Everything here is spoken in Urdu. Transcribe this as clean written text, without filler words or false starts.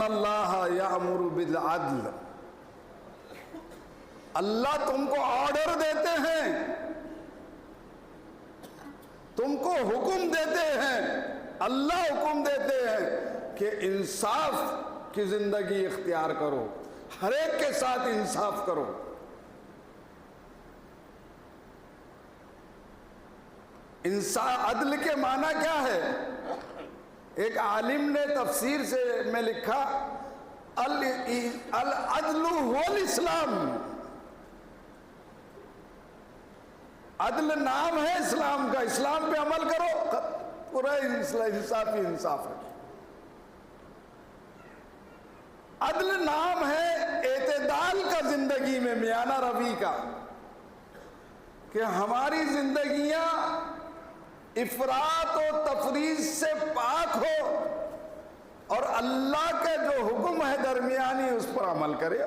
اللہ یأمر بالعدل، اللہ تم کو آرڈر دیتے ہیں، تم کو حکم دیتے ہیں، اللہ حکم دیتے ہیں کہ انصاف کی زندگی اختیار کرو، ہر ایک کے ساتھ انصاف کرو۔ عدل کے معنی کیا ہے؟ ایک عالم نے تفسیر سے میں لکھا العدل هو الاسلام، عدل نام ہے اسلام کا، اسلام پہ عمل کرو، پورا انصاف ہی انصاف ہے۔ عدل نام ہے اعتدال کا زندگی میں، میانہ روی کا، کہ ہماری زندگیاں افراط و تفریط سے پاک ہو اور اللہ کا جو حکم ہے درمیانی اس پر عمل کرے۔